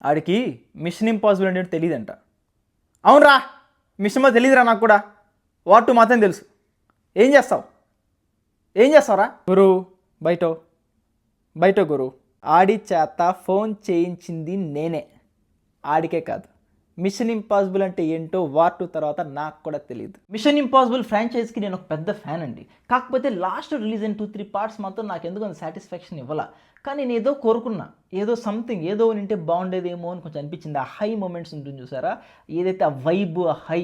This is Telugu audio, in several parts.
ఆడికి మిషన్ ఇంపాసిబుల్ అంటే తెలియదంట. అవునరా, మిషన్ తెలియదురా నాకు కూడా. వాట్ మాత్రం తెలుసు. ఏం చేస్తావురా గురు? బయట గురు. ఆడి చేత ఫోన్ చేయించింది నేనే. ఆడికే కాదు, మిషన్ ఇంపాసిబుల్ అంటే ఏంటో వార్ 2 తర్వాత నాకు కూడా తెలియదు. మిషన్ ఇంపాసిబుల్ ఫ్రాంచైజ్కి నేను ఒక పెద్ద ఫ్యాన్ అండి. కాకపోతే లాస్ట్ రిలీజ్ అయిన 2-3 పార్ట్స్ మాత్రం నాకు ఎందుకు అంత సాటిస్ఫాక్షన్ ఇవ్వాల. కానీ నేను ఏదో కోరుకున్నా, ఏదో సంథింగ్ ఏదో ఉంటే బాగుండేదేమో అని కొంచెం అనిపించింది. ఆ హై మూమెంట్స్ ఉంటుంది చూసారా, ఏదైతే ఆ వైబ్, ఆ హై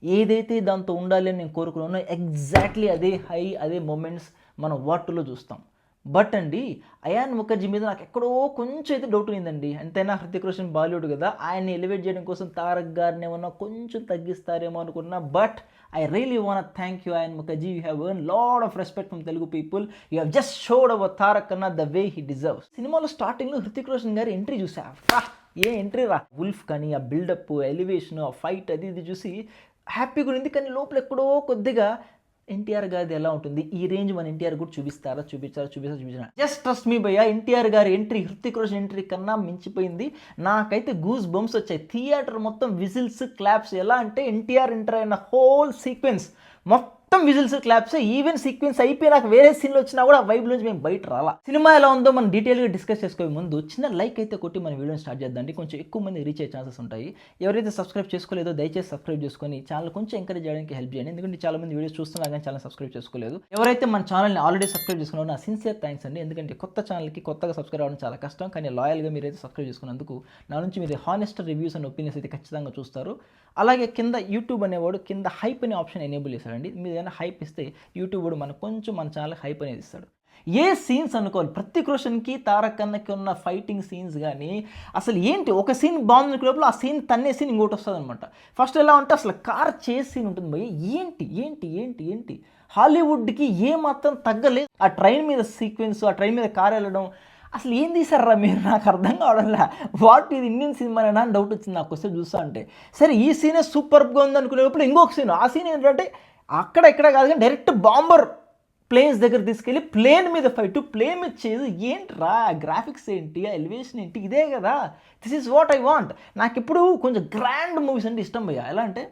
ఏదైతే దాంతో ఉండాలి అని నేను కోరుకున్నానో ఎగ్జాక్ట్లీ అదే హై, అదే మూమెంట్స్ మనం వార్ 2లో చూస్తాం. బట్ అండి, అయాన్ ముఖర్జీ మీద నాకు ఎక్కడో కొంచెం అయితే డౌట్ ఉందండి. ఎంతైనా హృతిక్ రోషన్ బాలీవుడ్ కదా, ఆయన్ని ఎలివేట్ చేయడం కోసం తారక్ గారిని ఏమన్నా కొంచెం తగ్గిస్తారేమో అనుకున్నా. But I really want thank you Ayan Mukherjee. You have earn lot of respect from Telugu people. You have just showed our Tarak అన్న ద వే హీ డిజర్వ్స్. సినిమాలో స్టార్టింగ్లో హృతిక్ రోషన్ గారి ఎంట్రీ చూసా, ఏ ఎంట్రీ రా. వుల్ఫ్ కానీ ఆ బిల్డప్, ఎలివేషన్, ఆ ఫైట్ అది ఇది చూసి హ్యాపీగా ఉంది. కానీ లోపల ఎక్కడో కొద్దిగా ఎన్టీఆర్ గారిది ఎలా ఉంటుంది, ఈ రేంజ్ మన ఎన్టీఆర్ కూడా చూపించారా. జస్ట్ ట్రస్ట్ మీ భయ్యా, ఎన్టీఆర్ గారి ఎంట్రీ హృతిక్ రోషన్ ఎంట్రీ కన్నా మించిపోయింది. నాకైతే గూస్ బంప్స్ వచ్చాయి. థియేటర్ మొత్తం విజిల్స్, క్లాప్స్. ఎలా అంటే ఎన్టీఆర్ ఎంటర్ అయిన హోల్ సీక్వెన్స్ మొత్తం విజిల్స్, క్లాప్స్. ఈవెన్ సీక్వెన్స్ అయిపోయి నాకు వేరే సీన్లు వచ్చినా కూడా వైబ్ నుంచి మేము బయట రాలా. సినిమా ఎలా ఉందో మనం డీటెయిల్గా డిస్కస్ చేసుకోవే ముందు చిన్న లైక్ అయితే కొట్టి మన వీడియోని స్టార్ట్ చేద్దాం. కొంచెం ఎక్కువ మంది రీచ్ అయ్యే ఛాన్సెస్ ఉంటాయి. ఎవరైతే సబ్స్క్రైబ్ చేసుకోలేదో దయచేసి సబ్స్క్రైబ్ చేసుకొని ఛానల్ కొంచెం ఎంకరేజ్ చేయడానికి హెల్ప్ చేయండి. ఎందుకంటే చాలా మంది వీడియోస్ చూస్తున్నా కానీ ఛానల్ సబ్స్క్రైబ్ చేసుకోలేదు. ఎవరైతే మన ఛానల్ని ఆల్రెడీ సబ్స్క్రైబ్ చేసుకున్నారో నా సిన్సియర్ థ్యాంక్స్ అండి. ఎందుకంటే కొత్త ఛానల్కి కొత్తగా సబ్స్క్రైబ్ అవ్వడం చాలా కష్టం. కానీ లాయల్గా మీరైతే సబ్స్క్రైబ్ చేసుకున్నందుకు నా నుంచి మీరు హానెస్ట్ రివ్యూస్ అండ్ ఒపీనియన్స్ అయితే ఖచ్చితంగా చూస్తారు. అలాగే కింద యూట్యూబ్ అనేవాడు కింద హైప్ అనే ఆప్షన్ ఎనేబుల్ చేశాడండి. మీరు ఏదైనా హైప్ ఇస్తే యూట్యూబ్ వాడు మనకు కొంచెం మన ఛానల్ హైప్ అనేది ఇస్తాడు. ఏ సీన్స్ అనుకోవాలి, హృతిక్ రోషన్కి తారక్ అన్నకి ఉన్న ఫైటింగ్ సీన్స్ కానీ అసలు ఏంటి, ఒక సీన్ బాగుంది లోపల ఆ సీన్ తన్నే సీన్ ఇంకోటి వస్తుంది అనమాట. ఫస్ట్ ఎలా ఉంటే అసలు కార్ చేస్ సీన్ ఉంటుంది భయ్. ఏంటి హాలీవుడ్కి ఏ మాత్రం తగ్గలేదు. ఆ ట్రైన్ మీద సీక్వెన్స్, ఆ ట్రైన్ మీద కార్ వెళ్ళడం, అసలు ఏం తీసారా మీరు, నాకు అర్థం కావడంలా. వాట్ ఇది ఇండియన్ సినిమానేనా అని డౌట్ వచ్చింది నాకు వస్తే చూస్తా అంటే. సరే ఈ సీనే సూపర్గా ఉంది అనుకునేటప్పుడు ఇంకొక సీన్, ఆ సీన్ ఏంటంటే అక్కడ ఇక్కడ కాదు కానీ డైరెక్ట్ బాంబర్ ప్లేన్స్ దగ్గర తీసుకెళ్ళి ప్లేన్ మీద ఫైట్, ప్లేన్ మీద చేసి ఏంట్రా గ్రాఫిక్స్ ఏంటి, ఆ ఎలివేషన్ ఏంటి, ఇదే కదా. This is what I want. నాకు ఇప్పుడు కొంచెం గ్రాండ్ మూవీస్ అంటే ఇష్టం భయ్యా. ఎలా అంటే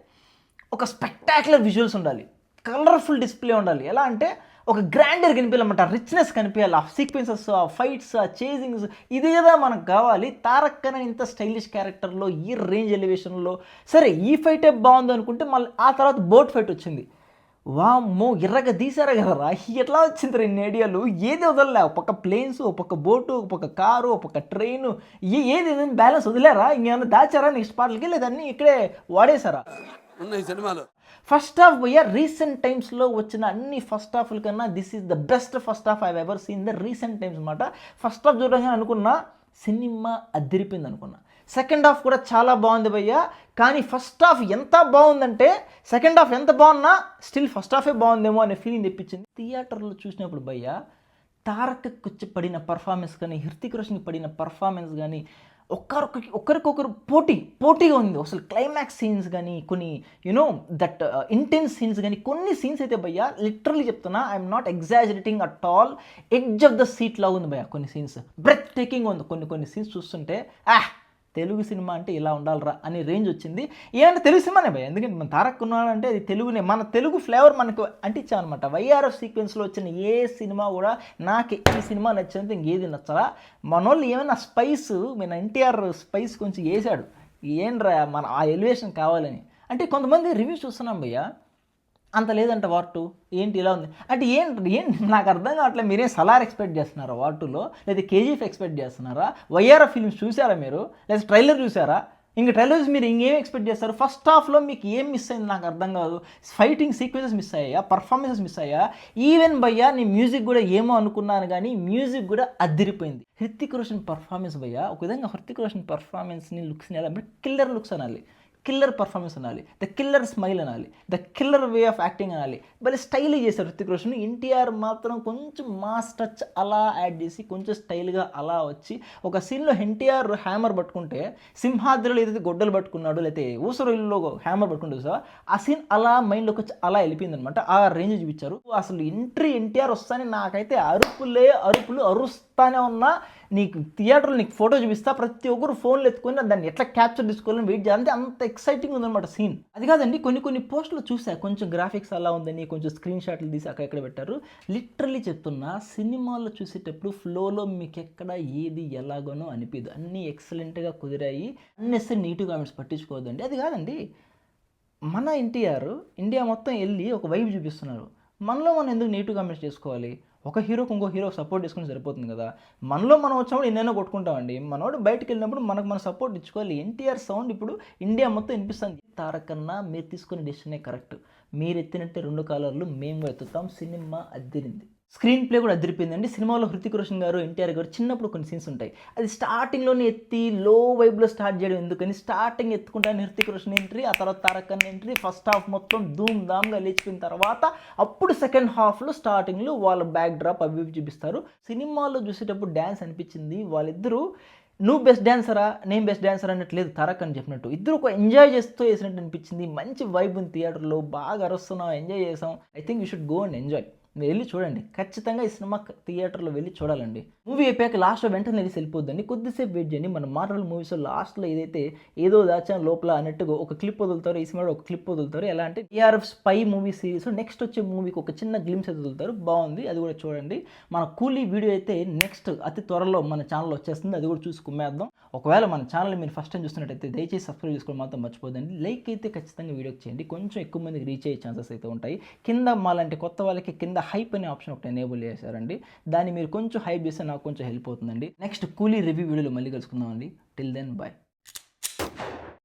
ఒక స్పెక్టాక్యులర్ విజువల్స్ ఉండాలి, కలర్ఫుల్ డిస్ప్లే ఉండాలి. ఎలా అంటే ఒక గ్రాండర్ కనిపించాలన్నమాట, రిచ్నెస్ కనిపించాలి. ఆ సీక్వెన్సెస్, ఆ ఫైట్స్, ఆ చేజింగ్స్, ఇదే కదా మనకు కావాలి. తారక్ అనే ఇంత స్టైలిష్ క్యారెక్టర్లో, ఈ రేంజ్ ఎలివేషన్లో సరే ఈ ఫైటే బాగుంది అనుకుంటే మళ్ళీ ఆ తర్వాత బోట్ ఫైట్ వచ్చింది. వామ్మో ఎర్రగా తీసారా కదరా, ఎట్లా వచ్చింది రెండు ఐడియాలు. ఏది వదలలే, ఒక పక్క ప్లేన్స్, ఒక పక్క బోటు, ఒక పక్క కారు, ఒక పక్క ట్రైను, ఏది బ్యాలెన్స్ వదిలేరా, ఇంకేమైనా దాచారా నెక్స్ట్ పార్ట్లకి, లేదన్నీ ఇక్కడే వాడేశారా ఉన్నాయి సినిమాలు. ఫస్ట్ హాఫ్ పోయా రీసెంట్ టైమ్స్లో వచ్చిన అన్ని ఫస్ట్ హాఫ్ల కన్నా this is the best first half I ever seen the recent times అనమాట. ఫస్ట్ హాఫ్ చూడగానే అనుకున్నా సినిమా అదిరిపోయింది అనుకున్నా. సెకండ్ హాఫ్ కూడా చాలా బాగుంది భయ్యా. కానీ ఫస్ట్ హాఫ్ ఎంత బాగుందంటే సెకండ్ హాఫ్ ఎంత బాగున్నా స్టిల్ ఫస్ట్ హాఫే బాగుందేమో అనే ఫీలింగ్ తెప్పించింది. థియేటర్లో చూసినప్పుడు భయ్యా తారక్కి పడిన పర్ఫార్మెన్స్ కానీ, హృతిక్ రోషన్కి పడిన పర్ఫార్మెన్స్ కానీ ఒకరికొకరు పోటీగా ఉంది. అసలు క్లైమాక్స్ సీన్స్ కానీ, కొన్ని యూనో దట్ ఇంటెన్స్ సీన్స్ కానీ, కొన్ని సీన్స్ అయితే భయ్యా లిటరలీ చెప్తున్నా, I'm not exaggerating at all, edge of the seat లాగా ఉంది భయ్యా. కొన్ని సీన్స్ బ్రెత్ టేకింగ్ ఉంది. కొన్ని సీన్స్ చూస్తుంటే తెలుగు సినిమా అంటే ఇలా ఉండాలరా అనే రేంజ్ వచ్చింది. ఏమంటే తెలుగు సినిమానే భయ్య, ఎందుకంటే మన తారక్ ఉన్నాడంటే అది తెలుగునే, మన తెలుగు ఫ్లేవర్ మనకు అంటించామన్నమాట. వైఆర్ఎఫ్ సీక్వెన్స్లో వచ్చిన ఏ సినిమా కూడా నాకు ఈ సినిమా నచ్చినంత ఇంకేది నచ్చరా. మనోళ్ళు ఏమైనా స్పైస్, మన ఎన్టీఆర్ స్పైస్ కొంచెం వేసాడు, ఏంట్రా మన ఆ ఎలివేషన్ కావాలని. అంటే కొంతమంది రివ్యూస్ చూస్తున్నాం భయ్య, అంత లేదంట వార్ 2 ఏంటి ఇలా ఉంది అంటే ఏంటి నాకు అర్థం కావట్లేదు. మీరేం సలార్ ఎక్స్పెక్ట్ చేస్తున్నారా వార్ 2లో, లేదా కేజీఎఫ్ ఎక్స్పెక్ట్ చేస్తున్నారా, వైఆర్ఎఫ్ ఫిల్మ్స్ చూసారా మీరు, లేదా ట్రైలర్ చూసారా? ఇంక ట్రైలర్స్ మీరు ఇంకేం ఎక్స్పెక్ట్ చేస్తారు? ఫస్ట్ హాఫ్లో మీకు ఏం మిస్ అయింది నాకు అర్థం కాదు. ఫైటింగ్ సీక్వెన్సెస్ మిస్ అయ్యా, పర్ఫార్మెన్సెస్ మిస్ అయ్యా. ఈవెన్ భయ్యా నీ మ్యూజిక్ కూడా ఏమో అనుకున్నాను కానీ మ్యూజిక్ కూడా అదిరిపోయింది. హృతిక్ రోషన్ పర్ఫార్మెన్స్ భయ్యా ఒక విధంగా హృతిక్ రోషన్ పర్ఫార్మెన్స్ని, లుక్స్ని ఎలా కిల్లర్ లుక్స్ అనాలి, కిల్లర్ పర్ఫార్మెన్స్ అనాలి, ద కిల్లర్ స్మైల్ అనాలి, the killer way of acting అనాలి. భలే స్టైల్గా చేశారు హృతిక్ రోషన్. ఎన్టీఆర్ మాత్రం కొంచెం మాస్ టచ్ అలా యాడ్ చేసి కొంచెం స్టైల్గా అలా వచ్చి ఒక సీన్లో ఎన్టీఆర్ హ్యామర్ పట్టుకుంటే సింహాద్రిలో ఏదైతే గొడ్డలు పట్టుకున్నాడు, లేకపోతే ఊసరొల్లులో హ్యామర్ పట్టుకుంటుంది సార్, ఆ సీన్ అలా మైండ్లోకి వచ్చి అలా వెళ్ళిపోయింది అనమాట. ఆ రేంజ్ చూపించారు. అసలు ఎన్టీఆర్ వస్తానే నాకైతే అరుపులు అరుస్తానే ఉన్నా నీకు థియేటర్లో నీకు ఫోటో చూపిస్తా, ప్రతి ఒక్కరు ఫోన్లు ఎత్తుకొని దాన్ని ఎట్లా క్యాప్చర్ తీసుకోవాలని వెయిట్ చేయాలి. అంత ఎక్సైటింగ్ ఉందన్నమాట సీన్. అది కాదండి, కొన్ని పోస్టులు చూసా, కొంచెం గ్రాఫిక్స్ అలా ఉందని కొంచెం స్క్రీన్ షాట్లు తీసి అక్కడ పెట్టారు. లిటరల్లీ చెప్తున్నా, సినిమాల్లో చూసేటప్పుడు ఫ్లోలో మీకు ఎక్కడ ఏది ఎలాగోనో అనిపించదు. అన్నీ ఎక్సలెంట్గా కుదిరాయి. అన్నెసరి నీట్గా కామెంట్స్ పట్టించుకోవద్దండి. అది కాదండి, మన ఎన్టీఆర్ ఇండియా మొత్తం వెళ్ళి ఒక వైబ్ చూపిస్తున్నారు. మనలో మనం ఎందుకు నెగిటివ్ కామెంట్స్ చేసుకోవాలి? ఒక హీరోకి ఇంకో హీరో సపోర్ట్ చేసుకుని సరిపోతుంది కదా. మనలో మనం వచ్చినప్పుడు ఎన్నైనా కొట్టుకుంటామండి. మనోడు బయటకు వెళ్ళినప్పుడు మనకు మన సపోర్ట్ ఇచ్చుకోవాలి. ఎన్టీఆర్ సౌండ్ ఇప్పుడు ఇండియా మొత్తం వినిపిస్తుంది. తారకన్నా మీరు తీసుకునే డెసిషనే కరెక్ట్. మీరు ఎత్తినట్టే 2 కాలర్లు మేము ఎత్తుతాం. సినిమా అద్దిరింది. స్క్రీన్ ప్లే కూడా అదిరిపోయిందండి. సినిమాలో హృతిక్ రోషన్ గారు, ఎన్టీఆర్ గారు చిన్నప్పుడు కొన్ని సీన్స్ ఉంటాయి. అది స్టార్టింగ్లోనే ఎత్తి లో వైబ్లో స్టార్ట్ చేయడం ఎందుకని, స్టార్టింగ్ ఎత్తుకుంటాను హృతిక్ రోషన్ ఎంట్రీ, ఆ తర్వాత తారక్ అన్న ఎంట్రీ, ఫస్ట్ హాఫ్ మొత్తం ధూమ్ ధామ్గా లేచిపోయిన తర్వాత అప్పుడు సెకండ్ హాఫ్లో స్టార్టింగ్లో వాళ్ళ బ్యాక్ డ్రాప్ అవి చూపిస్తారు. సినిమాలో చూసేటప్పుడు డ్యాన్స్ అనిపించింది. వాళ్ళిద్దరూ నువ్వు బెస్ట్ డ్యాన్సరా నేను బెస్ట్ డ్యాన్సర్ అన్నట్లేదు, తారక్ అని చెప్పినట్టు ఇద్దరు ఒక ఎంజాయ్ చేస్తూ వేసినట్టు అనిపించింది. మంచి వైబ్ ఉంది థియేటర్లో, బాగా అరుస్తున్నాం, ఎంజాయ్ చేసాం. I think you should go and enjoy. మీరు వెళ్ళి చూడండి, ఖచ్చితంగా ఈ సినిమా థియేటర్లో వెళ్ళి చూడాలండి. మూవీ అయిపోయాక లాస్ట్లో వెంటనే వెళ్ళి వెళ్ళిపోద్దండి, కొద్దిసేపు వెయిట్ చేయండి. మన మార్వెల్ మూవీస్లో లాస్ట్లో ఏదైతే ఏదో దాచాను లోపల అన్నట్టుగా ఒక క్లిప్ వదులుతారు. ఈ సినిమాలో ఒక క్లిప్ వదులుతారు. ఎలా అంటే TRF spy movie series next వచ్చే మూవీకి ఒక చిన్న గ్లిమ్స్ వదులుతారు. బాగుంది, అది కూడా చూడండి. మన కూలీ వీడియో అయితే నెక్స్ట్ అతి త్వరలో మన ఛానల్ వచ్చేస్తుంది, అది కూడా చూసి కుమ్మేద్దాం. ఒకవేళ మన ఛానల్ మీరు ఫస్ట్ టైం చూస్తున్నట్టయితే దయచేసి సబ్స్క్రైబ్ చేసుకోవడం మాత్రం మర్చిపోదండి. లైక్ అయితే ఖచ్చితంగా వీడియోకి చేయండి, కొంచెం ఎక్కువ మందికి రీచ్ అయ్యే ఛాన్సెస్ అయితే ఉంటాయి. కింద మాలాంటి కొత్త వాళ్ళకి కింద హైప్ అనే ఆప్షన్ ఒకటి ఎనేబుల్ చేశారండి. దాన్ని మీరు కొంచెం హైప్ చేస్తే నాకు కొంచెం హెల్ప్ అవుతుందండి. నెక్స్ట్ కూలీ రివ్యూ వీడియోలో మళ్ళీ కలుసుకుందామండి. Till then bye.